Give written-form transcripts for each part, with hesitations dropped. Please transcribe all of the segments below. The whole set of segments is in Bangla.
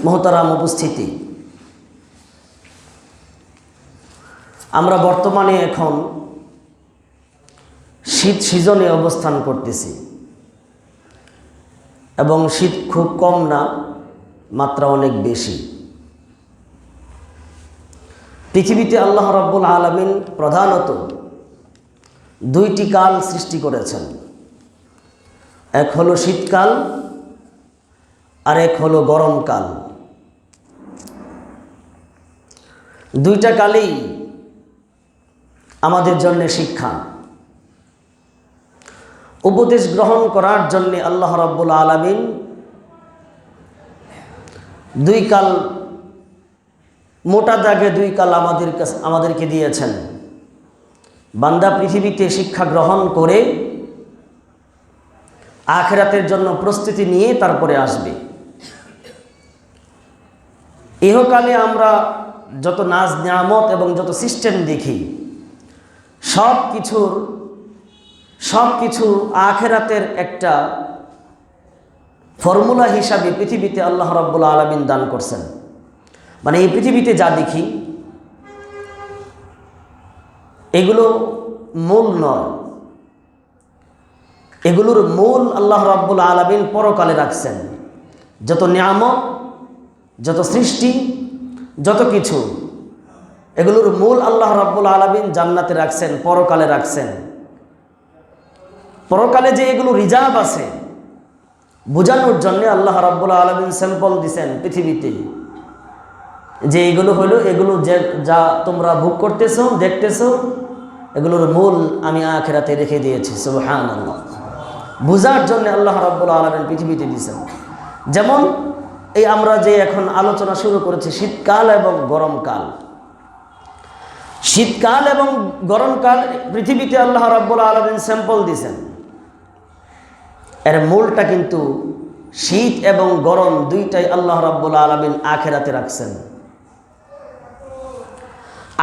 মহতারাম উপস্থিতি, আমরা বর্তমানে এখন শীত সিজনে অবস্থান করতেছি এবং শীত খুব কম না, মাত্রা অনেক বেশি। পৃথিবীতে আল্লাহ রাব্বুল আলামিন প্রধানত দুইটি কাল সৃষ্টি করেছেন, এক হলো শীতকাল আর এক হলো গরমকাল। দুইটা কালেই আমাদের জন্য শিক্ষা। উপদেশ গ্রহণ করার জন্য আল্লাহ রাব্বুল আলামিন দুই কাল, মোটা দাগে দুই কাল আমাদেরকে দিয়েছেন। বান্দা পৃথিবীতে শিক্ষা গ্রহণ করে আখিরাতের জন্য প্রস্তুতি নিয়ে তারপরে আসবে। ইহকালে আমরা যত নাজ নিয়ামত এবং যত সিস্টেম দেখি, সব কিছু আখিরাতের একটা ফর্মুলা হিসাবে পৃথিবীতে আল্লাহ রাব্বুল আলামিন দান করছেন। মানে এই পৃথিবীতে যা দেখি এগুলো মূল নয়, এগুলোর মূল আল্লাহ রাব্বুল আলামিন পরকালে রাখছেন। যত নিয়ামত, যত সৃষ্টি, যত কিছু, এগুলোর মূল আল্লাহ রাব্বুল আলামিন জান্নাতে রাখছেন, পরকালে রাখছেন। পরকালে যে এগুলো রিজার্ভ আছে বোঝানোর জন্য আল্লাহ রাব্বুল আলামিন স্যাম্পল দিছেন পৃথিবীতে, যে এগুলো হলো, এগুলো যা তোমরা ভোগ করতেছো, দেখতেছো, এগুলোর মূল আমি আখিরাতে রেখে দিয়েছি। সুবহানাল্লাহ। বোঝার জন্য আল্লাহ রাব্বুল আলামিন পৃথিবীতে দিয়েছেন। যেমন এই আমরা যে এখন আলোচনা শুরু করেছি শীতকাল এবং গরমকাল। শীতকাল এবং গরমকাল পৃথিবীতে আল্লাহ রাব্বুল আলামিন স্যাম্পল দিয়েছেন। এর মূলটা কিন্তু শীত এবং গরম দুইটাই আল্লাহ রাব্বুল আলামিন আখিরাতে রাখছেন।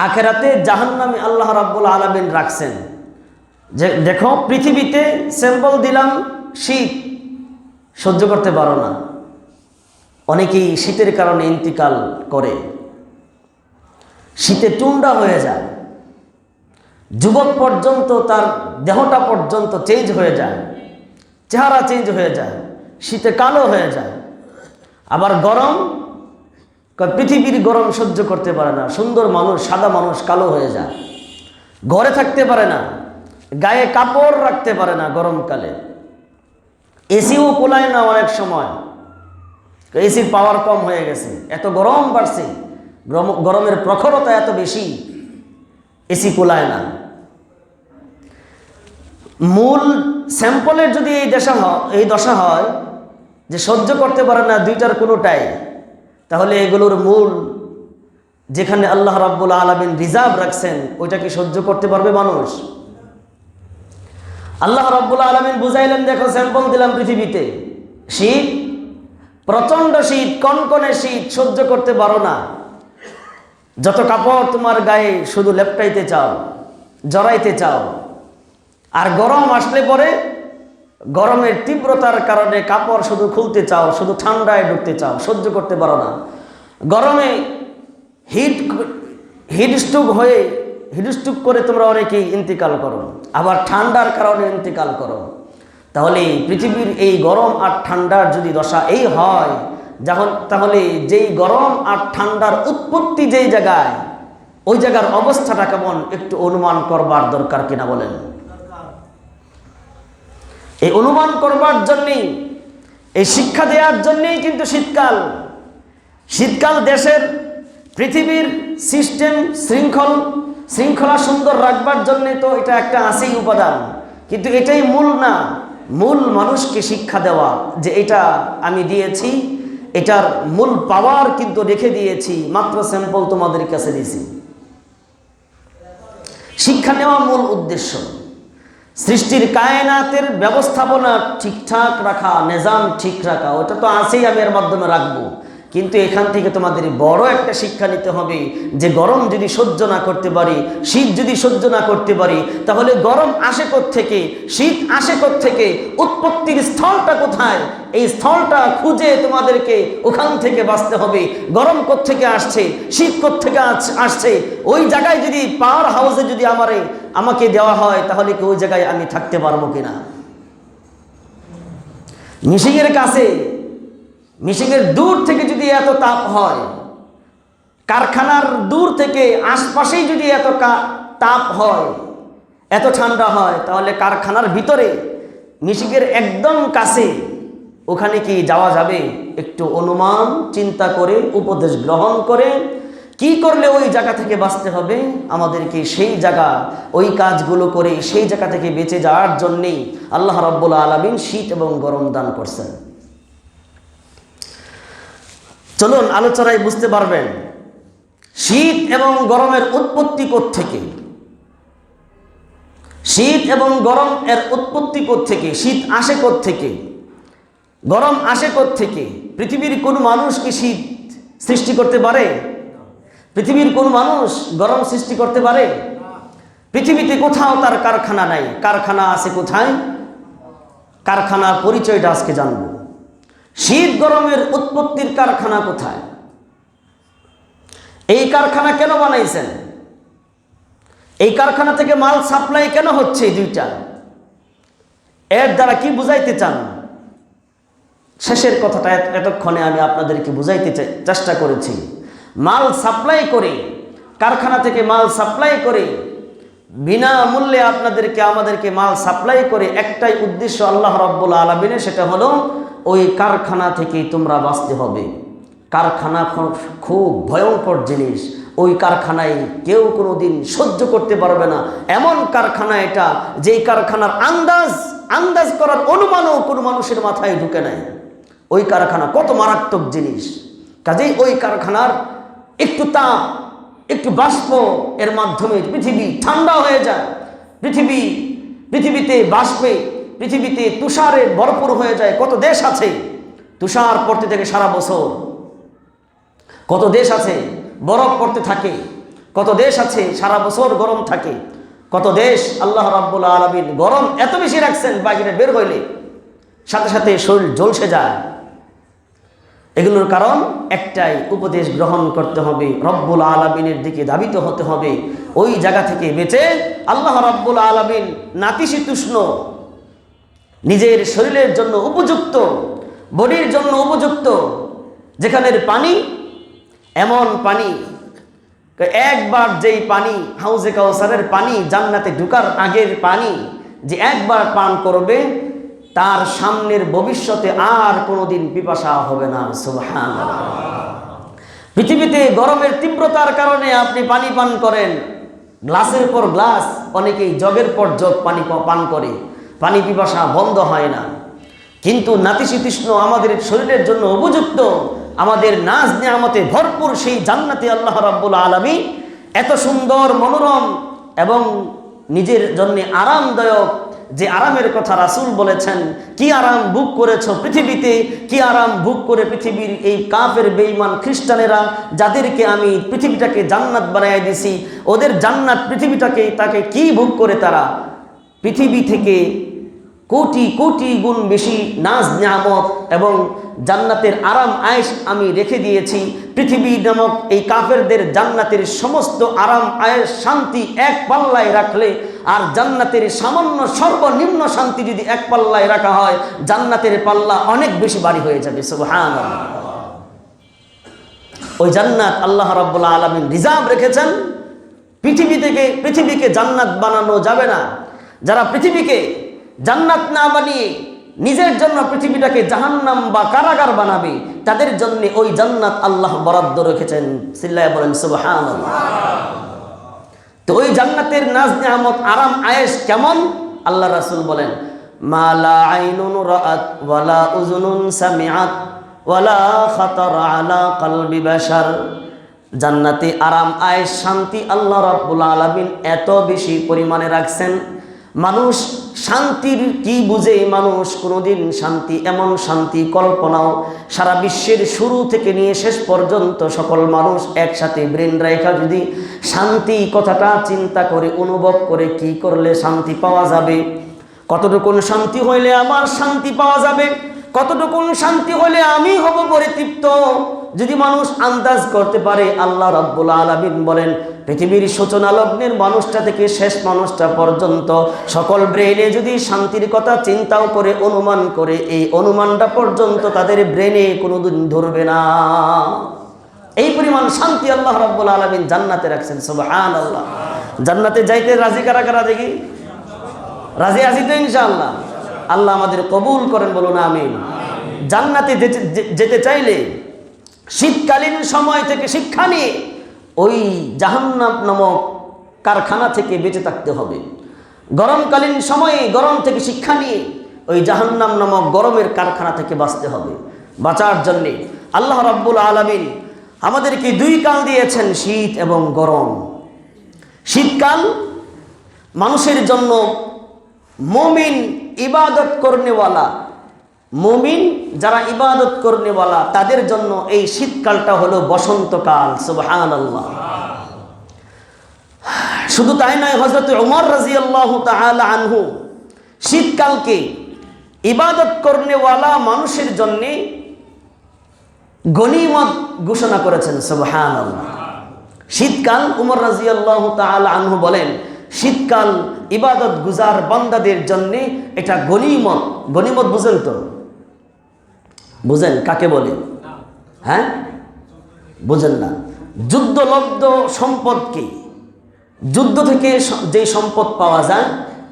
আখিরাতে জাহান্নামে আল্লাহ রাব্বুল আলামিন রাখছেন। যে দেখো পৃথিবীতে স্যাম্পল দিলাম, শীত সহ্য করতে পারো না, অনেকেই শীতের কারণে ইন্তিকাল করে, শীতে টুন্ডা হয়ে যায়, যুবক পর্যন্ত তার দেহটা পর্যন্ত চেঞ্জ হয়ে যায়, চেহারা চেঞ্জ হয়ে যায়, শীতে কালো হয়ে যায়। আবার গরম, পৃথিবীর গরম সহ্য করতে পারে না, সুন্দর মানুষ, সাদা মানুষ কালো হয়ে যায়, ঘরে থাকতে পারে না, গায়ে কাপড় রাখতে পারে না গরমকালে, এসিও কোলায় না অনেক সময়, এসির পাওয়ার কম হয়ে গেছে, এত গরম বাড়ছে, গরমের প্রখরতা এত বেশি, এসি কোলায় না। মূল স্যাম্পলের যদি এই দশা হয় যে সহ্য করতে পারে না দুইটার কোনোটাই, তাহলে এগুলোর মূল যেখানে আল্লাহ রাব্বুল আলামিন রিজার্ভ রাখছেন ওইটা কি সহ্য করতে পারবে মানুষ? আল্লাহ রাব্বুল আলামিন বুঝাইলেন, দেখো স্যাম্পল দিলাম পৃথিবীতে, শীত, প্রচন্ড শীত, কনকনে শীত সহ্য করতে পারো না, যত কাপড় তোমার গায়ে শুধু লেপটাইতে চাও, জড়াইতে চাও। আর গরম আসলে পরে গরমের তীব্রতার কারণে কাপড় শুধু খুলতে চাও, শুধু ঠান্ডায় ঢুকতে চাও, সহ্য করতে পারো না। গরমে হিটস্ট্রোক করে তোমরা অনেকেই ইন্তিকাল করো, আবার ঠান্ডার কারণে ইন্তিকাল করো। তাহলে পৃথিবীর এই গরম আর ঠান্ডার যদি দশা এই হয়, তাহলে যেই গরম আর ঠান্ডার উৎপত্তি যেই জায়গায়, ওই জায়গার অবস্থাটা কেমন একটু অনুমান করবার দরকার কিনা বলেন? এই অনুমান করবার জন্যেই, এই শিক্ষা দেওয়ার জন্যেই কিন্তু শীতকাল দেশের পৃথিবীর সিস্টেম শৃঙ্খলা সুন্দর রাখবার জন্যে তো এটা একটা আছেই উপাদান, কিন্তু এটাই মূল না। মূল মানুষকে শিক্ষা দেওয়া যে এটা আমি দিয়েছি, এটার মূল পাওয়ার কিন্তু রেখে দিয়েছি, মাত্র স্যাম্পল তোমাদের কাছে দিয়েছি। শিক্ষা নেওয়া মূল উদ্দেশ্য। সৃষ্টির কায়নাতের ব্যবস্থাপনা ঠিকঠাক রাখা, নিজাম ঠিক রাখা, ওটা তো আছেই, আমি এর মাধ্যমে রাখবো। কিন্তু এখান থেকে তোমাদের বড় একটা শিক্ষা নিতে হবে যে গরম যদি সহ্য না করতে পারি, শীত যদি সহ্য না করতে পারি, তাহলে গরম আসে থেকে, শীত আসে থেকে, উৎপত্তির স্থলটা কোথায়, এই স্থলটা খুঁজে তোমাদেরকে ওখান থেকে বাঁচতে হবে। গরম থেকে আসছে, শীত থেকে আসছে, ওই জায়গায় যদি পাওয়ার হাউসে যদি আমাকে দেওয়া হয়, তাহলে কি ওই জায়গায় আমি থাকতে পারবো কিনা? মিশিংয়ের কাছে, মিশিংয়ের দূর থেকে যদি এত তাপ হয়, কারখানার দূর থেকে আশপাশেই যদি এত তাপ হয়, এত ঠান্ডা হয়, তাহলে কারখানার ভিতরে মিশিংয়ের একদম কাছে ওখানে কি যাওয়া যাবে? একটু অনুমান চিন্তা করে, উপদেশ গ্রহণ করে কি করলে ওই জায়গা থেকে বাঁচতে হবে, আমাদেরকে সেই জায়গা, ওই কাজগুলো করে সেই জায়গা থেকে বেঁচে যাওয়ার জন্যেই আল্লাহ রাব্বুল আলামিন শীত এবং গরম দান করছেন। চলুন আলোচনায় বুঝতে পারবেন শীত এবং গরমের উৎপত্তি কোত্থেকে। শীত এবং গরম এর উৎপত্তি কোত্থেকে? শীত আসে কোত্থেকে? গরম আসে কোত্থেকে? পৃথিবীর কোন মানুষ কি শীত সৃষ্টি করতে পারে? পৃথিবীর কোন মানুষ গরম সৃষ্টি করতে পারে? পৃথিবীতে কোথাও তার কারখানা নাই। কারখানা আছে কোথায়? কারখানার পরিচয়টা আজকে জানব। শীত গরমের উৎপত্তির কারখানা কোথায়? এই কারখানা কেন বানাইছেন? এই কারখানা থেকে মাল সাপ্লাই কেন হচ্ছে? দুইটা, এর দ্বারা কি বুঝাইতে চান? শেষের কথাটা এতক্ষণে আমি আপনাদেরকে বুঝাইতে চেষ্টা করেছি। মাল সাপ্লাই করে, কারখানা থেকে মাল সাপ্লাই করে, বিনামূল্যে আমাদেরকে মাল সাপ্লাই করে একটাই উদ্দেশ্য আল্লাহ রাব্বুল আলামিনের, সেটা হলো ওই কারখানা থেকে তোমরা বাঁচতে হবে। কারখানা খুব ভয়ঙ্কর জিনিস। ওই কারখানায় কেউ কোনোদিন সহ্য করতে পারবে না। এমন কারখানা এটা, যেই কারখানার আন্দাজ করার অনুমানও কোনো মানুষের মাথায় ঢুকে নাই। ওই কারখানা কত মারাত্মক জিনিস। কাজেই ওই কারখানার একটু তাপ, একটু বাষ্প এর মাধ্যমে পৃথিবী ঠান্ডা হয়ে যায়। পৃথিবীতে বাষ্পে, পৃথিবীতে তুষারে ভরপুর হয়ে যায়। কত দেশ আছে তুষার পড়তে থাকে সারা বছর, কত দেশ আছে বরফ পড়তে থাকে, কত দেশ আছে সারা বছর গরম থাকে, কত দেশ আল্লাহ রাব্বুল আলামিন গরম এত বেশি রাখছেন, বাইরে বের হইলে সাথে সাথে শরীর জ্বলসে যায়। এগুলোর কারণ একটাই, উপদেশ গ্রহণ করতে হবে, রব্বুল আলামিনের দিকে ধাবিত হতে হবে। ওই জায়গা থেকে বেঁচে আল্লাহ রাব্বুল আলামিন নাতিশীতোষ্ণ, নিজের শরীরের জন্য উপযুক্ত, বডির জন্য উপযুক্ত, যেখানের পানি এমন পানি, একবার যেই পানি হাউজে কাউসারের পানি, জান্নাতে ঢুকার আগের পানি যে একবার পান করবে, তার সামনের ভবিষ্যতে আর কোনোদিন পিপাসা হবে না। সুবহানাল্লাহ। পৃথিবীতে গরমের তীব্রতার কারণে আপনি পানি পান করেন, গ্লাসের পর গ্লাস, অনেকেই জগের পর জগ পানি পান করে, পানি পিপাসা বন্ধ হয় না। কিন্তু নাতিশীতোষ্ণ, আমাদের শরীরের জন্য উপযুক্ত, আমাদের নাজ নিয়ামতে ভরপুর সেই জান্নাতে আল্লাহ রাব্বুল আলামিন এত সুন্দর, মনোরম এবং নিজের জন্য আরামদায়ক, যে আরামের কথা রাসূল বলেছেন, কি আরাম ভোগ করেছো পৃথিবীতে, কি আরাম ভোগ করে পৃথিবীর এই কাফের বেঈমান খ্রিস্টানেরা, যাদেরকে আমি পৃথিবীটাকে জান্নাত বানায় দিছি, ওদের জান্নাত পৃথিবীটাকে তাকে কি ভোগ করে, তারা পৃথিবী থেকে কোটি কোটি গুণ বেশি নাজ নিয়ামত এবং জান্নাতের আরাম আয়েশ আমি রেখে দিয়েছি। পৃথিবী নামক এই কাফেরদের জান্নাতের সমস্ত আরাম আয়েশ শান্তি এক পাল্লায় রাখলে, আর জান্নাতের সামান্য সর্বনিম্ন শান্তি যদি এক পাল্লায় রাখা হয়, জান্নাতের পাল্লা অনেক বেশি ভারী হয়ে যাবে। সুবহানাল্লাহ। ওই জান্নাত আল্লাহ রাব্বুল আলামিন রিজার্ভ রেখেছেন। পৃথিবীকে জান্নাত বানানো যাবে না। যারা পৃথিবীকে জান্নাত না বানিয়ে নিজের জন্য পৃথিবীটাকে জাহান্নাম বা কারাগার বানাবে, তাদের জন্য ওই জান্নাত আল্লাহ বরাদ্দ রেখেছেন। চিল্লায়ে বলেন সুবহানাল্লাহ। তো ওই জান্নাতের নাজ নিয়ামত, আরাম আয়েশ কেমন? আল্লাহ রাসূল বলেন, মা লা আইনুন রাআত ওয়ালা উযুনুন সামিআত ওয়ালা খাতারা আলা কলবি বাশার। জান্নাতে আরাম আয়েশ, শান্তি আল্লাহ রাব্বুল আলামিন এত বেশি পরিমাণে রাখছেন, মানুষ শান্তির কি বুঝে মানুষ কোনোদিন শান্তি, এমন শান্তি কল্পনাও সারা বিশ্বের শুরু থেকে নিয়ে শেষ পর্যন্ত সকল মানুষ একসাথে ব্রেন রাখা যদি শান্তি কথাটা চিন্তা করে অনুভব করে কি করলে শান্তি পাওয়া যাবে, কতটুকুন শান্তি হইলে আমার শান্তি পাওয়া যাবে, কতটুকুন শান্তি হলে আমি হব পরিতৃপ্ত, যদি মানুষ আন্দাজ করতে পারে, আল্লাহ রাব্বুল আলামিন বলেন পৃথিবীর সূচনা লগ্নের মানুষটা থেকে শেষ মানুষটা পর্যন্ত সকল ব্রেনে যদি শান্তির কথা চিন্তাও করে অনুমান করে, এই অনুমানটা পর্যন্ত তাদের ব্রেনে কোনোদিন ধরবে না। এই পরিমাণ শান্তি আল্লাহ রাব্বুল আলামিন জান্নাতে রাখছেন। সুবহানাল্লাহ। জান্নাতে যাইতে রাজি কারা কারা দেখি? রাজি আছি তো ইনশাআল্লাহ? আল্লাহ আমাদের কবুল করেন, বলুন আমিন। জান্নাতে যেতে চাইলে শীতকালীন সময় থেকে শিক্ষা নিয়ে ওই জাহান্নাম নামক কারখানা থেকে বেঁচে থাকতে হবে। গরমকালীন সময়ে গরম থেকে শিক্ষা নিয়ে ওই জাহান্নাম নামক গরমের কারখানা থেকে বাঁচতে হবে। বাঁচার জন্যে আল্লাহ রাব্বুল আলামিন আমাদেরকে দুই কাল দিয়েছেন, শীত এবং গরম। শীতকাল মানুষের জন্য মুমিন ইবাদত করনেওয়ালা, মুমিন যারা ইবাদত করনেওয়ালা তাদের জন্য এই শীতকালটা হলো বসন্তকাল। সুবহানাল্লাহ। শুধু তাই নয়, হযরত ওমর রাদিয়াল্লাহু তাআলা আনহু শীতকালকে ইবাদত করনেওয়ালা মানুষের জন্য গনিমত ঘোষণা করেছেন। সুবহানাল্লাহ। শীতকাল ওমর রাদিয়াল্লাহু তাআলা আনহু বলেন শীতকাল ইবাদত গুজার বান্দাদের জন্য এটা গনিমত। গনিমত বুঝেন তো? বুঝেন কাকে বলে? হ্যাঁ, বুঝেন না? যুদ্ধলব্ধ সম্পদকে, যুদ্ধ থেকে যে সম্পদ পাওয়া যায়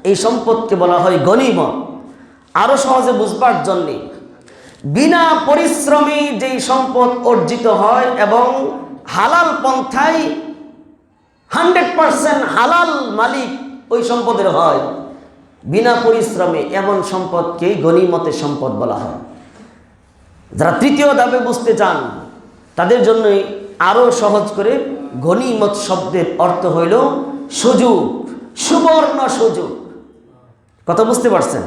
এই সম্পদকে বলা হয় গনিমত। আরো সহজে বুঝবার জন্যে বিনা পরিশ্রমে যেই সম্পদ অর্জিত হয় এবং হালাল পন্থায় 100% হালাল মালিক ওই সম্পদের হয়, বিনা পরিশ্রমে এমন সম্পদকে গনিমতের সম্পদ বলা হয়। যারা তৃতীয় ধাপে বুঝতে চান তাদের জন্যই আরো সহজ করে গনিমত শব্দের অর্থ হইল সুযোগ, সুবর্ণ সুযোগ। কথা বুঝতে পারছেন?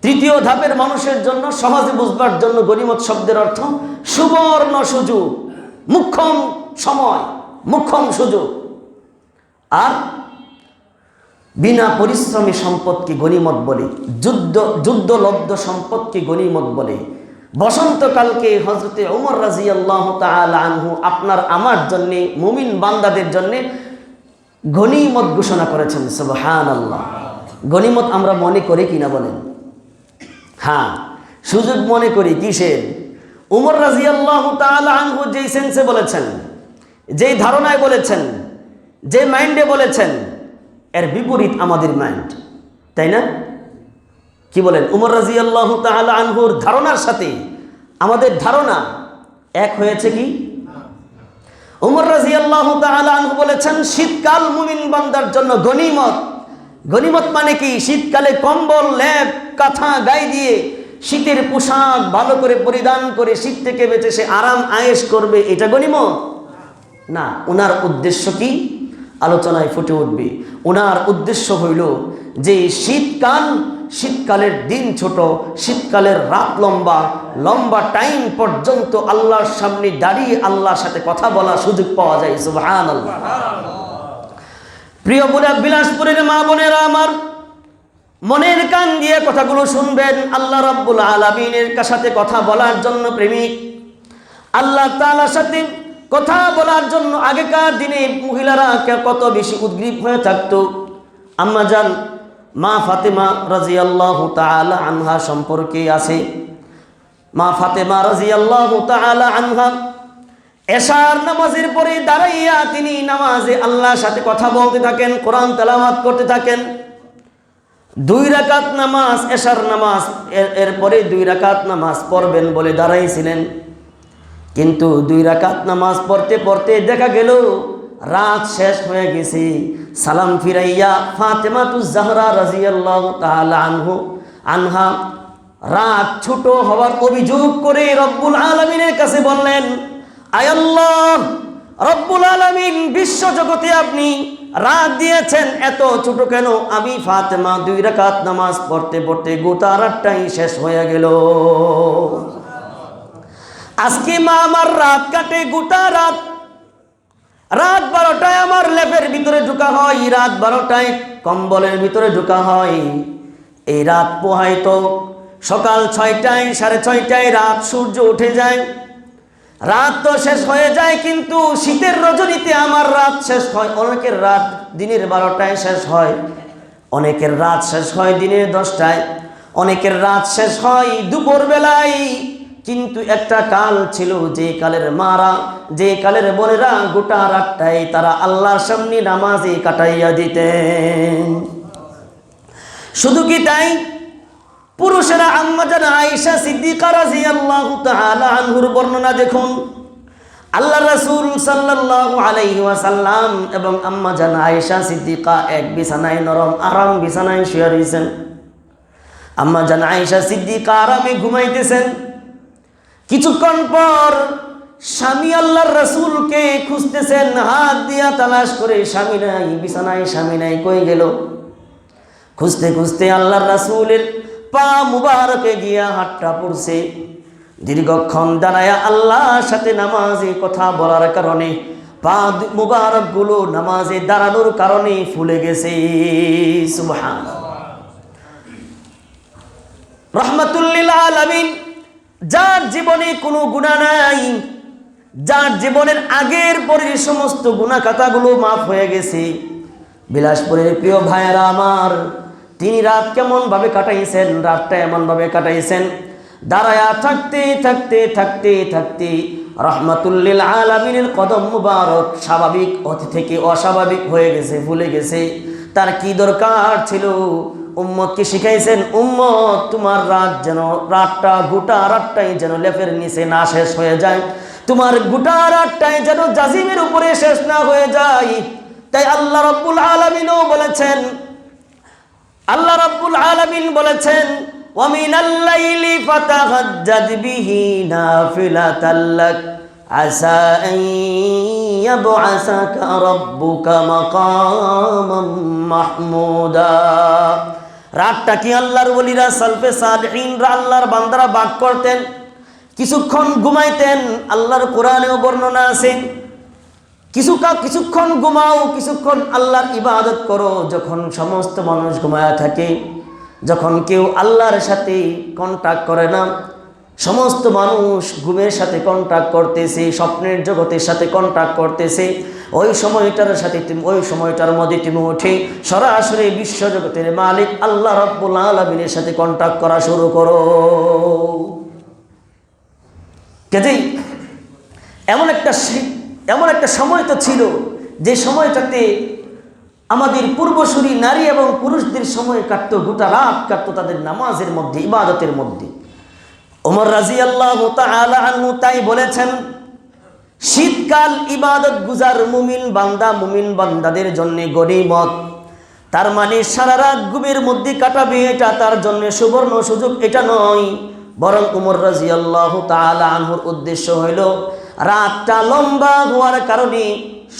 তৃতীয় ধাপের মানুষের জন্য সহজে বুঝবার জন্য গনিমত শব্দের অর্থ সুবর্ণ সুযোগ, মুখ্যম সময়, মুখ্যম সুযোগ। আর বিনা পরিশ্রমী সম্পদকে গনিমত বলে, যুদ্ধলব্ধ সম্পদকে গনিমত বলে। বসন্তকালকে হযরতে ওমর রাদিয়াল্লাহু তাআলা আনহু আপনার আমার জন্য, মুমিন বান্দাদের জন্য গনিমত ঘোষণা করেছেন। সুবহানাল্লাহ। গনিমত আমরা মনে করি কিনা বলেন? হ্যাঁ, সুযোগ মনে করি। কিসের? ওমর রাদিয়াল্লাহু তাআলা আনহু যেই সেন্সে বলেছেন, যেই ধারণায় বলেছেন, যে মাইন্ডে বলেছেন, এর বিপরীত আমাদের মাইন্ড, তাই না? কি বলেন? ওমর রাদিয়াল্লাহু তাআলা আনহুর ধারণার সাথে আমাদের ধারণা এক হয়েছে কি? ওমর রাদিয়াল্লাহু তাআলা আনহু বলেছেন শীতকাল মুমিন বান্দার জন্য গনিমত। গনিমত মানে কি? শীতকালে কম্বল, লেপ, কাঁথা গায়ে দিয়ে শীতের পোশাক ভালো করে পরিধান করে শীত থেকে বেঁচে সে আরাম আয়েশ করবে, এটা গনিমত না। ওনার উদ্দেশ্য কি? আলোচনায় ফুটে উঠবে। ওনার উদ্দেশ্য হইল যে শীতকাল, শীতকালের দিন ছোট, শীতকালের রাত লম্বা, লম্বা টাইম পর্যন্ত আল্লাহর সামনে দাঁড়িয়ে আল্লাহর সাথে কথা বলার সুযোগ পাওয়া যায়। সুবহানাল্লাহ। প্রিয় বিলাসপুরের মা বোনেরা আমার, মনের কান দিয়ে কথাগুলো শুনবেন। আল্লাহ রাব্বুল আলামিনের সাথে কথা বলার জন্য প্রেমিক, আল্লাহ তাআলার সাথে কথা বলার জন্য আগেকার দিনে মহিলারা কত বেশি উদ্গ্রীব হয়ে থাকতো। আম্মা জান মা ফাতেমা রাদিয়াল্লাহু তাআলা আনহা সম্পর্কে আছে। মা ফাতেমা রাদিয়াল্লাহু তাআলা আনহা এশার নামাজের পরে দাঁড়াইয়া তিনি নামাজে আল্লাহর সাথে কথা বলতে থাকেন, কোরআন তেলাওয়াত করতে থাকেন। 2 রাকাত নামাজ, এশার নামাজ, এরপরে 2 রাকাত নামাজ পড়বেন বলে দাঁড়াইছিলেন। কিন্তু 2 রাকাত নামাজ পড়তে পড়তে দেখা গেল রাত শেষ হয়ে গেছে। সালাম ফিরাইয়া ফাতেমাতুজ জাহরা রাদিয়াল্লাহু তাআলা আনহা রাত ছোট হওয়ার অভিযোগ করে রব্বুল আলামিনের কাছে বললেন, আয় আল্লাহ রব্বুল আলামিন, বিশ্ব জগতে আপনি রাত দিয়েছেন এত ছোট কেন? আমি ফাতেমা 2 রাকাত নামাজ পড়তে পড়তে গোটা রাতটাই শেষ হয়ে গেল। আজকে মা আমার রাত কাটে গোটা রাত। রাত 12টায় আমার লেপের ভিতরে ঢোকা হয়, রাত 12টায় কম্বলের ভিতরে ঢোকা হয়। এই রাত পোহাইত সকাল 6টায় 6:30টায় রাত সূর্য উঠে যায়। রাত তো শেষ হয়ে যায়, কিন্তু শীতের রজনীতে আমার রাত শেষ হয়। অনেকের রাত দিনের 12টায় শেষ হয়, অনেকের রাত শেষ হয় দিনের 10টায়, অনেকের রাত শেষ হয় দুপুর বেলায়। কিন্তু একটা কাল ছিল, যে কালের মারা, যে কালের বোনেরা গোটা রাতটাই তারা আল্লাহর সামনে নামাজে কাটাইয়া দিতেন। শুধু কি তাই, পুরুষেরা আম্মা জান আয়েশা সিদ্দিকা রাদিয়াল্লাহু তাআলা আনহুর বর্ণনা দেখুন। আল্লাহ রাসূল সাল্লাল্লাহু আলাইহি ওয়াসাল্লাম এবং আম্মা জান আয়েশা সিদ্দিকা এক বিছানায়, নরম আরাম বিছানায় শুয়ে রয়েছেন। আম্মা জান আয়েশা সিদ্দিকা আরামে ঘুমাইতেছেন। কিছুক্ষণ পর স্বামী আল্লাহর রাসূলকে খুঁজতেছেন, হাত দিয়া তালাশ করে স্বামী নাই, বিছানায় স্বামী নাই, কই গেল? খুঁজতে খুঁজতে আল্লাহর রাসূলের পা মুবারকে গিয়া হাতটা পড়ছে। দীর্ঘক্ষণ দাঁড়ায়া আল্লাহর সাথে নামাজে কথা বলার কারণে পা মুবারক গুলো নামাজে দাঁড়ানোর কারণে ফুলে গেছে। সুবহানাল্লাহ। রাহমাতুল লিল আলামিন, যার জীবনে কোনো গুনাহ নাই, যার জীবনের আগের পরের সমস্ত গুনাহ খাতাগুলো মাফ হয়ে গেছে, বিলাসপুরের প্রিয় ভাইয়েরা আমার, তিনি রাত কেমন ভাবে কাটাইছেন? রাতটা এমন ভাবে কাটাইছেন, দাঁড়ায়া থাকতে থাকতে থাকতে থাকতে রাহমাতুল লিল আলামিনের কদম মুবারক স্বাভাবিক থেকে অস্বাভাবিক হয়ে গেছে, ভুলে গেছে। তার কি দরকার ছিল? উম্মতকে শিখাইছেন, উম্মত তোমার রাত যেন, রাতটা গোটা রাতটাই যেন লেপের নিচে না শেষ হয়ে যায়, তোমার গোটা রাতটাই যেন জাজিমের উপরে শেষ না হয়ে যায়। তাই আল্লাহ রাব্বুল আলামিনও বলেছেন, আল্লাহ রাব্বুল আলামিন বলেছেন, ওয়া মিনাল লাইলি ফাতাহাজ্জাদ বিহি নাফিলাতাল লাক আসা আন ইয়াবআসাকা রাব্বুকা মাকামান মাহমুদা। রাতটা কি আল্লাহর ওলিরা, সালফে সালেহিনরা, আল্লাহর বান্দারা বাক করতেন, কিছুক্ষণ ঘুমাইতেন। আল্লাহর কোরআনেও বর্ণনা আছে, কিছুক্ষণ ঘুমাও, কিছুক্ষণ আল্লাহর ইবাদত করো। যখন সমস্ত মানুষ ঘুমায়া থাকে, যখন কেউ আল্লাহর সাথে কন্টাক্ট করে না, সমস্ত মানুষ ঘুমের সাথে কন্টাক্ট করতেছে, স্বপ্নের জগতের সাথে কন্টাক্ট করতেছে, ওই সময়টার মধ্যে তুমি উঠে সরাসরি বিশ্বজগতের মালিক আল্লাহ রাব্বুল আলামিনের সাথে কন্টাক্ট করা শুরু করো। কাজেই এমন একটা সময় তো ছিল, যে সময়টাতে আমাদের পূর্বসূরি নারী এবং পুরুষদের সময় কাটতো, গোটা রাত কাটতো তাদের নামাজের মধ্যে, ইবাদতের মধ্যে। ওমর রাদিয়াল্লাহু তাআলা আনহু তাই বলেছেন, শীতকাল ইবাদত গুজার মুমিন বান্দাদের জন্য গনিমত। তার মানে সারা রাত ঘুমের মধ্যে কাটাবে, এটা তার জন্য সুবর্ণ সুযোগ এটা নয়, বরং ওমর রাদিয়াল্লাহু তাআলা আনহুর উদ্দেশ্য হইল রাতটা লম্বা হওয়ার কারণে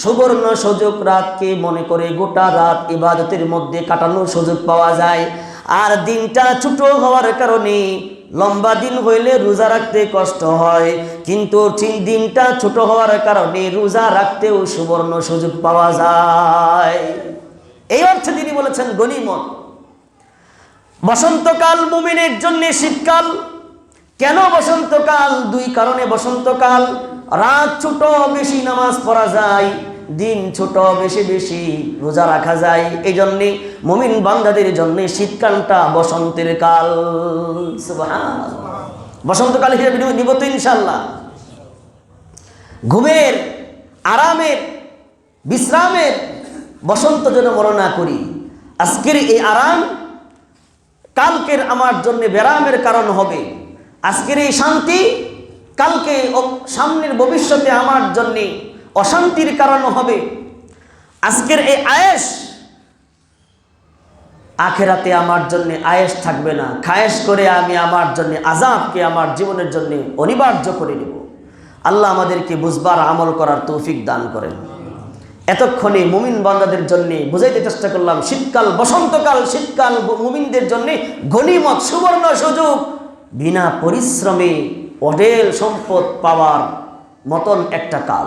সুবর্ণ সুযোগ, রাতকে মনে করে গোটা রাত ইবাদতের মধ্যে কাটানোর সুযোগ পাওয়া যায়। আর দিনটা ছোট হওয়ার কারণে, লম্বা দিন হইলে রোজা রাখতে কষ্ট হয়, কিন্তু দিনটা ছোট হওয়ার কারণে রোজা রাখতেও সুবর্ণ সুযোগ পাওয়া যায়। এই অর্থে তিনি বলেছেন গনিমত। বসন্তকাল মুমিনের জন্য শীতকাল। কেন বসন্তকাল? 2 কারণে বসন্তকাল। রাত ছোট, বেশি নামাজ পড়া যায়, দিন ছোট, বেশি বেশি রোজা রাখা যায়। এই জন্যে মুমিন বান্দাদের জন্য শীতকালটা বসন্তের কাল। সুবহানাল্লাহ। বসন্তকাল হিসেবে নিব তো ইনশাআল্লাহ। ঘুমের, আরামের, বিশ্রামের বসন্ত যেন বর্ণনা করি। আজকের এই আরাম কালকের আমার জন্য ব্যারামের কারণ হবে। আজকের এই শান্তি কালকে সামনের ভবিষ্যতে আমার জন্য অশান্তির কারণ হবে। আজকের এই আয়েশ আখেরাতে আমার জন্য আয়েশ থাকবে না। খায়েশ করে আমি আমার জন্য আযাবকে আমার জীবনের জন্য অনিবার্য করে নেব। আল্লাহ আমাদেরকে বুঝবার, আমল করার তৌফিক দান করেন। এতক্ষণে মুমিন বান্দাদের জন্য বুঝাইতে চেষ্টা করলাম, শীতকাল, বসন্তকাল, শীতকাল মুমিনদের জন্য গনিমত, সুবর্ণ সুযোগ, বিনা পরিশ্রমে অঢেল সম্পদ পাওয়ার মতন একটা কাল।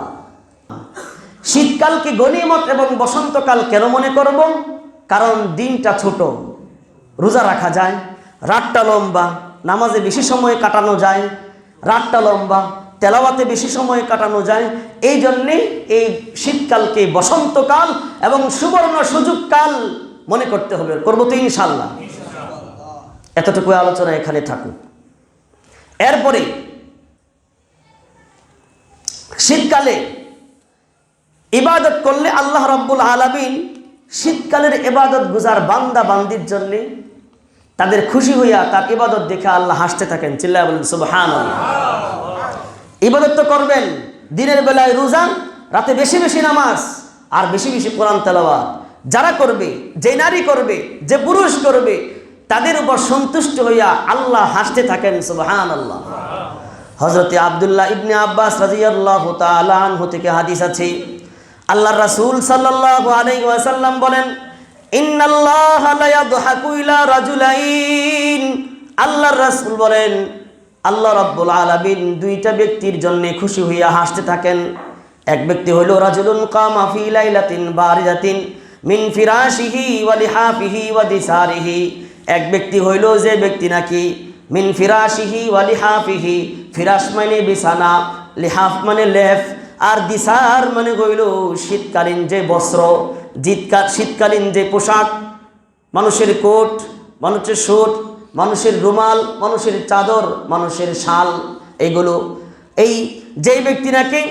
শীতকালকে গনিমত এবং বসন্তকাল কেন মনে করব? কারণ দিনটা ছোট, রোজা রাখা যায়, রাতটা লম্বা, নামাজে বেশি সময় কাটানো যায়, রাতটা লম্বা, তেলাওয়াতে বেশি সময় কাটানো যায়। এই জন্যে এই শীতকালকে বসন্তকাল এবং সুবর্ণ সুযোগকাল মনে করতে হবে। করবো তো ইনশাল্লাহ। এতটুকু আলোচনা এখানে থাকুক। এরপরে শীতকালে ইবাদত করলে আল্লাহ রাব্বুল আলামিন শীতকালের ইবাদত গুজার বান্দা বান্দির জন্যে তাদের খুশি হইয়া তার ইবাদত দেখে আল্লাহ হাসতে থাকেন। চিল্লায়া বলেন সুবহানাল্লাহ। ইবাদত তো করবেন, দিনের বেলায় রোজা, রাতে বেশি বেশি নামাজ আর বেশি বেশি কোরআন তেলাওয়াত। যারা করবে, যে নারী করবে, যে পুরুষ করবে, তাদের উপর সন্তুষ্ট হইয়া আল্লাহ হাসতে থাকেন সুবহানাল্লাহ। হযরতে আব্দুল্লাহ ইবনে আব্বাস রাদিয়াল্লাহু তাআলা আনহু থেকে হাদিস আছে, আল্লাহর রাসূল সাল্লাল্লাহু আলাইহি ওয়াসাল্লাম বলেন, ইন্নাল্লাহা লা ইয়াদহাকু ইলা রাজুলাইন। আল্লাহর রাসূল বলেন, আল্লাহ রাব্বুল আলামিন দুইটা ব্যক্তির জন্য খুশি হইয়া হাসতে থাকেন। এক ব্যক্তি হইল রাজুলুন কামা ফি লাইলাতিন বারিদাতিন মিন ফিরাশিহি ওয়া লিহাফিহি ওয়া দিসারিহি। এক ব্যক্তি হইল যে ব্যক্তি নাকি মিন ফিরাশিহি ওয়া লিহাফিহি, ফিরাশ মানে বিছানা, লিহাফ মানে লেফ, আর দিসার মানে হইল শীতকালীন যে বস্ত্র, শীতকালীন যে পোশাক, মানুষের কোট, মানুষের স্যুট, মানুষের রুমাল, মানুষের চাদর, মানুষের শাল, এগুলো। এই যেই ব্যক্তি নাকি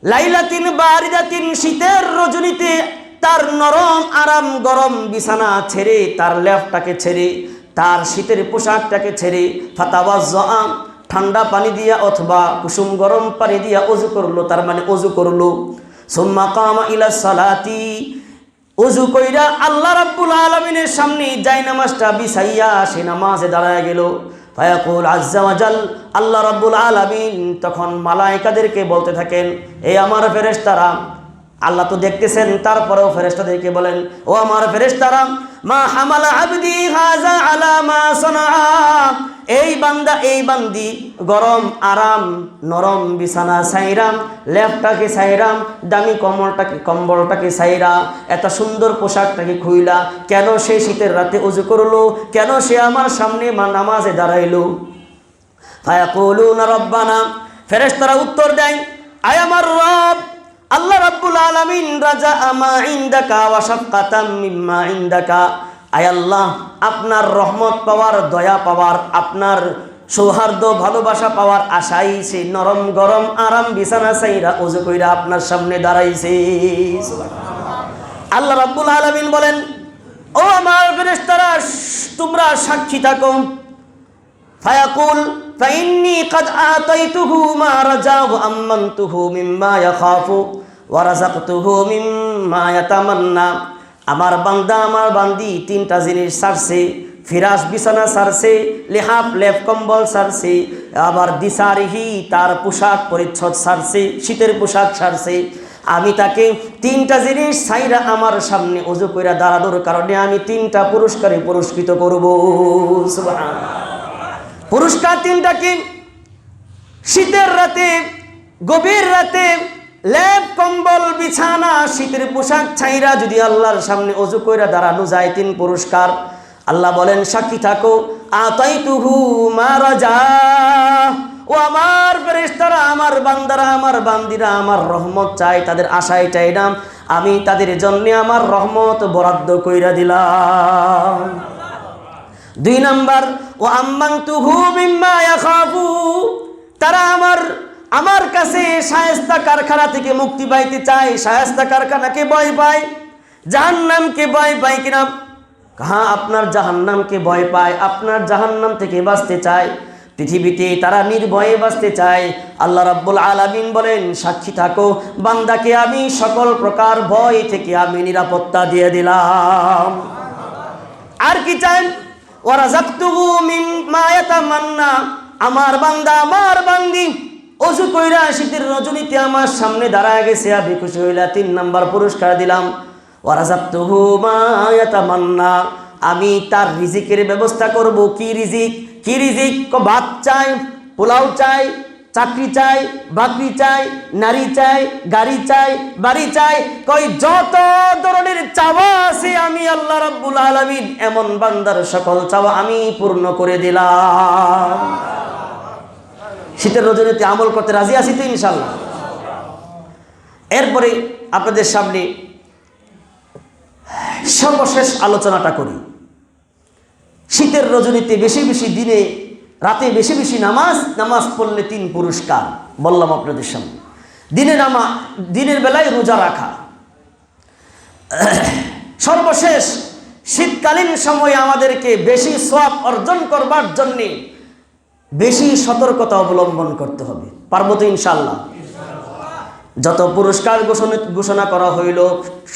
লাইলাতিন বারিদাতিন, শীতের রজনীতে তার নরম আরাম গরম বিছানা ছেড়ে, তার লেফটাকে ছেড়ে, তার শীতের পোশাকটাকে ছেড়ে, ফাতাওয়াজ্জা, ঠান্ডা পানি দিয়া অথবা কুসুম গরম পানি দিয়া ওযু করলো, তার মানে ওযু করলো। সুম্মা কামা ইলা সালাতি, ওযু কইরা আল্লাহ রাব্বুল আলামিনের সামনে যাই নামাজটা বিছাইয়া সে নামাজে দাঁড়ায় গেল। ফায়াকুল আজ্জা ওয়া জাল, আল্লাহ রাব্বুল আলামিন তখন মালায়েকাদেরকে বলতে থাকেন, এই আমার ফেরেশতারা, আল্লাহ তো দেখতেছেন, তারপরেও ফেরেশতাদেরকে বলেন, ও আমার ফেরেশতারা, মা হামালা আবদি হাযা আলা মা সানা, এই বান্দা, এই বান্দি গরম আরাম নরম বিছানা সাইরাম, লেপটাকে সাইরাম, দামি কম্বলটাকে সাইরা, এত সুন্দর পোশাকটাকে খুইলা কেন সে শীতের রাতে ওযু করলো, কেন সে আমার সামনে নামাজে দাঁড়াইলো? ফায়াকুলুনা রাব্বানা, ফেরেশতারা উত্তর দেয়, আয় আমার রব, আল্লাহ রাব্বুল আলামিন, রাজা আমা ইনদাকা ওয়া শাফকাতাম মিম্মা ইনদাকা, আয় আল্লাহ, আপনার রহমত পাওয়ার, দয়া পাওয়ার, আপনার সৌহার্দ্য ভালোবাসা পাওয়ার আশাই সে নরম গরম আরাম বিছানা সাইরা ওযু কইরা আপনার সামনে দাঁড়াইছে। আল্লাহ রাব্বুল আলামিন বলেন, ও আমার ফেরেশতারা, তোমরা সাক্ষী থাকো। ফায়াকুল ফাইন্নী কাদ আতাইতুহু মা রাজা ওয়া আম্মানতুহু মিম্মা ইয়াখাফু ওয়া রাযাকতুহু মিম্মা ইয়াতামান্না। আমার বান্দা, আমার বান্দি তিনটা জিনিস ছাড়ছে, ফিরাস বিছানা ছাড়ছে, লিহাফ লেপ কম্বল ছাড়ছে, আবার দিসারিহি তার পোশাক পরিচ্ছদ ছাড়ছে, শীতের পোশাক ছাড়ছে। আমি তাকে তিনটা জিনিস ছাইরা আমার সামনে ওযু কইরা দাঁড়ানোর কারণে আমি তিনটা পুরস্কারে পুরস্কৃত করব। সুবহানাল্লাহ। পুরস্কার তিনটা কি? শীতের রাতে, গভীর রাতে লেপ কম্বল বিছানা শীতের পোশাক ছাইরা যদি আল্লাহর সামনে ওযু কইরা দাঁড়ানো যায়, তিন পুরস্কার। আল্লাহ বলেন, সাক্ষী থাকো, আতাইতুহু মা রাজা, ও আমার ফেরেশতারা, আমার বান্দারা, আমার বান্দিরা আমার রহমত চাই, তাদের আশায় চাই না, আমি তাদের জন্য আমার রহমত বরাদ্দ কইরা দিলাম। দুই নাম্বার, ও আম্মানতুহু মিম্মা ইয়াখাফু, তারা আমার কাছে শায়েস্তা কারখানা থেকে মুক্তি পাইতে চায়, শায়েস্তা কারখানাকে ভয় পায়, জাহান্নামকে ভয় পায় কিনা? হ্যাঁ, আপনার জাহান্নামকে ভয় পায়, আপনার জাহান্নাম থেকে বাঁচতে চায়, পৃথিবীতে তারা নির্ভয়ে বাঁচতে চায়। আল্লাহ রাব্বুল আলামিন বলেন, সাক্ষী থাকো, বান্দাকে আমি সকল প্রকার ভয় থেকে আমি নিরাপত্তা দিয়ে দিলাম। আর কি চান? ওয়া রাযাকতুহু মিম্মা ইয়াতামান্না, আমার বান্দা, আমার বান্দি অজু কইরা শীতের রজনীতে আমার সামনে দাঁড়ায় গেছে, আমি খুশি হইলা 3 নাম্বার পুরস্কার দিলাম। ওয়ারাযাকতুহু মা ইয়াতামান্না, আমি তার রিজিকের ব্যবস্থা করব। কি রিজিক? কি রিজিক? ভাত চাই, পোলাও চাই, চাকরি চাই, বাকরি চাই, নারী চাই, গাড়ি চাই, বাড়ি চাই, কই যত ধরনের চাওয়া আছে আমি আল্লাহ রাব্বুল আলামিন এমন বান্দার সকল চাওয়া আমি পূর্ণ করে দিলাম। শীতের রজনীতে আমল করতে রাজি আছি তো ইনশাআল্লাহ। এরপরে আপনাদের সামনে সর্বশেষ আলোচনাটা করি। শীতের রজনীতে বেশি বেশি দিনে রাতে বেশি বেশি নামাজ পড়লে 3 পুরস্কার বললাম আপনাদের সামনে। দিনের বেলায় রোজা রাখা। সর্বশেষ শীতকালীন সময়ে আমাদেরকে বেশি সওয়াব অর্জন করবার জন্য বেশি সতর্কতা অবলম্বন করতে হবে। পারবো তো ইনশাআল্লাহ? যত পুরস্কার ঘোষণা করা হইল,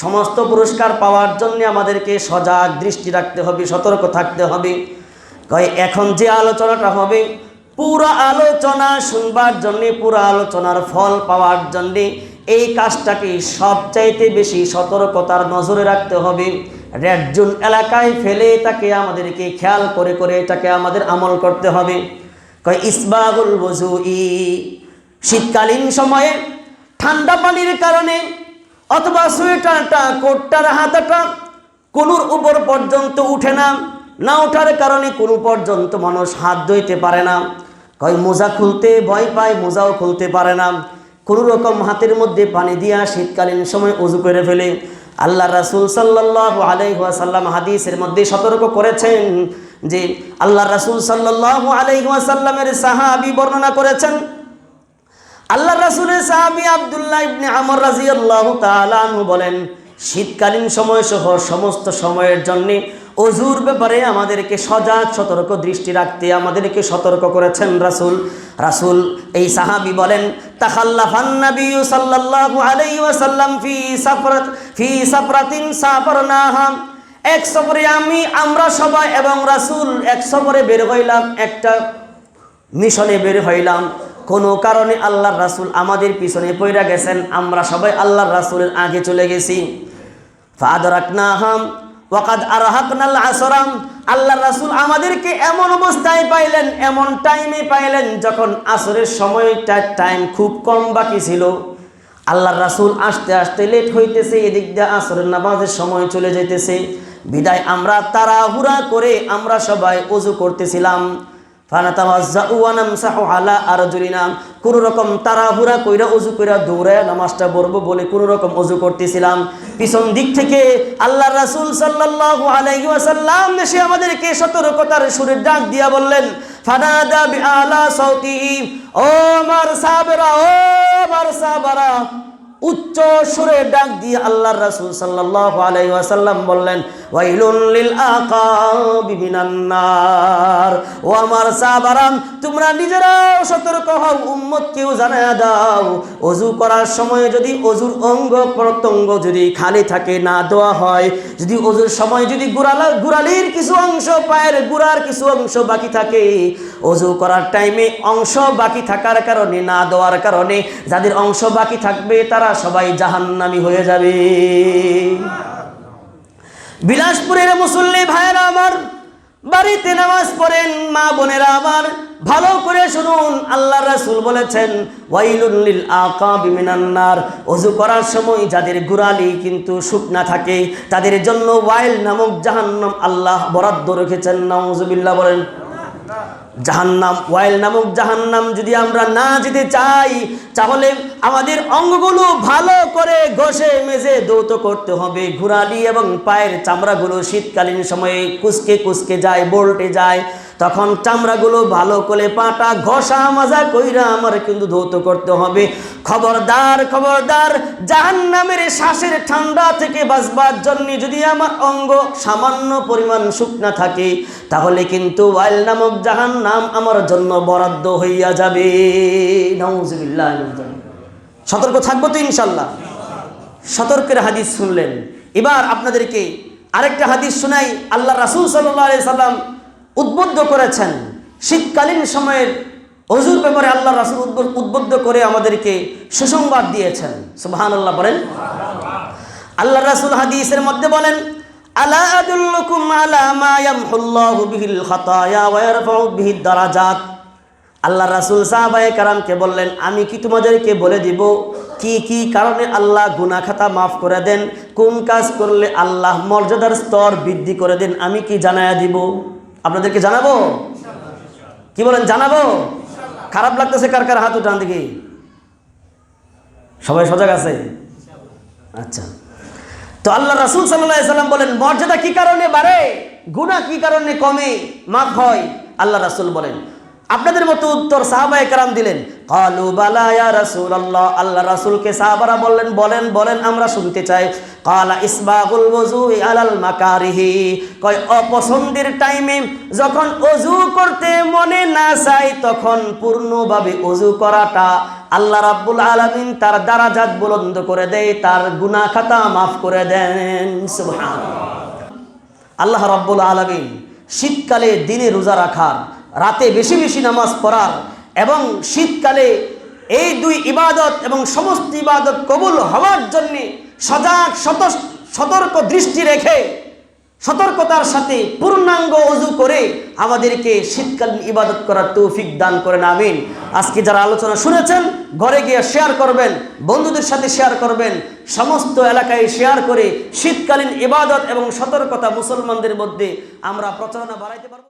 সমস্ত পুরস্কার পাওয়ার জন্য আমাদেরকে সজাগ দৃষ্টি রাখতে হবে, সতর্ক থাকতে হবে। এখন যে আলোচনাটা হবে, পুরো আলোচনা শুনবার জন্যে, পুরো আলোচনার ফল পাওয়ার জন্যে এই কাজটাকে সবচাইতে বেশি সতর্কতার নজরে রাখতে হবে। রেড জোন এলাকায় ফেলে তাকে আমাদেরকে খেয়াল করে করে এটাকে আমাদের আমল করতে হবে। ইসবাগুল ওযুই, শীতকালীন সময়ে ঠান্ডা পানির কারণে অথবা সোয়েটারটা, কোটটার হাতাটা কোনোর উপর পর্যন্ত উঠে না, না ওঠার কারণে কোনো পর্যন্ত মানুষ হাত ধুইতে পারে না। মোজা খুলতে ভয় পায়, মোজাও খুলতে পারে না। কোনো রকম হাতের মধ্যে পানি দিয়া শীতকালীন সময় ওযু করে ফেলে। আল্লাহ রাসূল সাল্লাল্লাহু আলাইহি ওয়াসাল্লাম হাদিসের মধ্যে সতর্ক করেছেন যে, আল্লাহ রাসূল সাল্লাল্লাহু আলাইহি ওয়াসাল্লামের সাহাবী বর্ণনা করেছেন, আল্লাহ রাসূলের সাহাবী আব্দুল্লাহ ইবনে আমর রাদিয়াল্লাহু তাআলা আনহু বলেন, শীতকালীন সময় সহ সমস্ত সময়ের জন্য ওযুর ব্যাপারে আমাদেরকে সজাগ সতর্ক দৃষ্টি রাখতে আমাদেরকে সতর্ক করেছেন রাসূল। এই সাহাবী বলেন, তাখাল্লাফান নবী সাল্লাল্লাহু আলাইহি ওয়াসাল্লাম ফি সাফরাতিন সাফরনাহা, এক সফরে আমরা সবাই এবং রাসূল এক সফরে বের হইলাম, একটা মিশনে বের হইলাম। কোনো কারণে আল্লাহর রাসূল আমাদের পিছনে পইরা গেছেন, আমরা সবাই আল্লাহর রাসূলের আগে চলে গেছি। ফাআদরাকনাহা ওয়াকাদ আরহাকনাল আসরা, আল্লাহর রাসূল আমাদেরকে এমন অবস্থায় পাইলেন, এমন টাইমে পাইলেন যখন আসরের সময়টা টাইম খুব কম বাকি ছিল। আল্লাহর রাসূল আসতে আসতে লেট হইতেছে, এদিক দিয়ে আসরের নামাজের সময় চলে যাইতেছে। বিদায় আমরা তাড়াহুড়া করে আমরা সবাই ওযু করতেছিলাম। ফানাতাওয়াজ্জাউ ওয়া নামসাহু আলা আরজুলিনা, কোন রকম তাড়াহুড়া কইরা ওযু কইরা দৌড়ায় নামাজটা পড়ব বলে কোন রকম ওযু করতেছিলাম। পিছন দিক থেকে আল্লাহর রাসূল সাল্লাল্লাহু আলাইহি ওয়াসাল্লাম এসে আমাদেরকে সতর্কতার সুরে ডাক দিয়া বললেন, ফানাদা বিআলা সাউতিহি, ও আমার সাহাবারা, ও আমার সাহাবারা, উচ্চ সুরে ডাক দিয়ে আল্লাহর রাসূল সাল্লাল্লাহু আলাইহি ওয়াসাল্লাম বললেন, ওয়াইলুন লিল আকাবি মিনান নার, ও আমার সাহাবারা, তোমরা নিজেরাও সতর্ক হও, উম্মতকেও জানায়া দাও, ওযু করার সময় যদি ওযুর অঙ্গ প্রত্যঙ্গ যদি খালি থাকে, না দেওয়া হয়, যদি ওযুর সময় যদি গুড়ালির কিছু অংশ, পায়ের গুড়ার কিছু অংশ বাকি থাকে, ওযু করার টাইমে অংশ বাকি থাকার কারণে, না দেওয়ার কারণে যাদের অংশ বাকি থাকবে তারা সবাই জাহান্নামী হয়ে যাবে। বিলাসপুরের মুসল্লি ভাইরা আমার, বাড়িতে নামাজ পড়েন মা বোনেরা আমার, ভালো করে শুনুন, আল্লাহর রাসূল বলেছেন, ওয়াইলুন লিল আকাবি মিনান নার, ওযু করার সময় যাদের গোড়ালি কিন্তু শুকনা থাকে তাদের জন্য ওয়াইল নামক জাহান্নাম আল্লাহ বরাদ্দ রেখেছেন। নাউযুবিল্লাহ বলেন। জাহান্নাম, ওয়াইল নামক জাহান্নাম যদি আমরা না যেতে চাই তাহলে আমাদের অঙ্গগুলো ভালো করে ঘষে মেজে ধৌত করতে হবে। গোড়ালি এবং পায়ের চামড়াগুলো শীতকালীন সময়ে কুচকে কুচকে যায়, বল্টে যায়, তখন চামড়াগুলো ভালো করে পাটা ঘষা মাজা কইরা আমার কিন্তু ধৌত করতে হবে। খবরদার খবরদার, জাহান্নামের শ্বাসের ঠান্ডা থেকে বাঁচবার জন্য যদি আমার অঙ্গ সামান্য পরিমাণ শুকনা থাকে তাহলে কিন্তু ওয়াইল নামক জাহান্নাম আমার জন্য বরাদ্দ হইয়া যাবে। নাউযুবিল্লাহ। সতর্ক থাকবো তো ইনশাল্লাহ। সতর্কের হাদিস শুনলেন, এবার আপনাদেরকে আরেকটা হাদিস শোনাই। আল্লাহ রাসূল সাল্লাল্লাহু আলাইহি সাল্লাম উদ্বুদ্ধ করেছেন শীতকালীন সময়ের ওযুর ব্যাপারে আল্লাহ রাসূল উদ্বুদ্ধ করে আমাদেরকে সুসংবাদ দিয়েছেন। সুবহানাল্লাহ বলেন। আল্লাহ রাসূল হাদিসের মধ্যে বলেন, আলা আদুল্লুকুম আলা মা ইয়ামহুল্লাহু বিহিল খাতায়া ওয়া ইয়ারফাউ বিহিদ দারাজাত। আল্লাহ রাসূল সাহাবায়ে কেরামকে বললেন, আমি কি তোমাদেরকে বলে দিব কি কি কারণে আল্লাহ গুনাহ খাতা মাফ করে দেন, কোন কাজ করলে আল্লাহ মর্যাদার স্তর বৃদ্ধি করে দেন, আমি কি জানায়া দিব? আপনাদেরকে জানাবো? কি বলেন, জানাবো? খারাপ লাগতেছে কার কার হাত উঠান দেখি। সবাই সজাগ আছে? আচ্ছা, তো আল্লাহ রাসূল সাল্লাল্লাহু আলাইহি সাল্লাম বলেন, মর্যাদা কি কারণে বাড়ে, গুনাহ কি কারণে কমে, মাফ হয়? আল্লাহ রাসূল বলেন, আপনাদের মতো উত্তর সাহাবায়ে কেরাম দিলেন। ক্বালু বালা ইয়া রাসূলুল্লাহ। আল্লাহ রাসূলকে সাহাবারা বললেন, বলেন বলেন, আমরা শুনতে চাই। ক্বালা ইসবাগুল ওযুই আলাল মাকারিহি। কয় অপছন্দের টাইমে যখন ওযু করতে মনে না চায় তখন পূর্ণভাবে ওযু করাটা আল্লাহ রাব্বুল আলামিন তার দারাজাত বুলন্দ করে দেয়, তার গুনাহ খাতা মাফ করে দেন। সুবহানাল্লাহ। আল্লাহ রাব্বুল আলামিন শীতকালে দিনে রোজা রাখার, রাতে বেশি বেশি নামাজ পড়ার এবং শীতকালে এই দুই ইবাদত এবং সমস্ত ইবাদত কবুল হওয়ার জন্য সজাগ সতর্ক দৃষ্টি রেখে সতর্কতার সাথে পূর্ণাঙ্গ ওযু করে আমাদেরকে শীতকালীন ইবাদত করার তৌফিক দান করেন, আমিন। আজকে যারা আলোচনা শুনেছেন ঘরে গিয়ে শেয়ার করবেন, বন্ধুদের সাথে শেয়ার করবেন, সমস্ত এলাকায় শেয়ার করে শীতকালীন ইবাদত এবং সতর্কতা মুসলমানদের মধ্যে আমরা প্রচারণা বাড়াইতে পারব।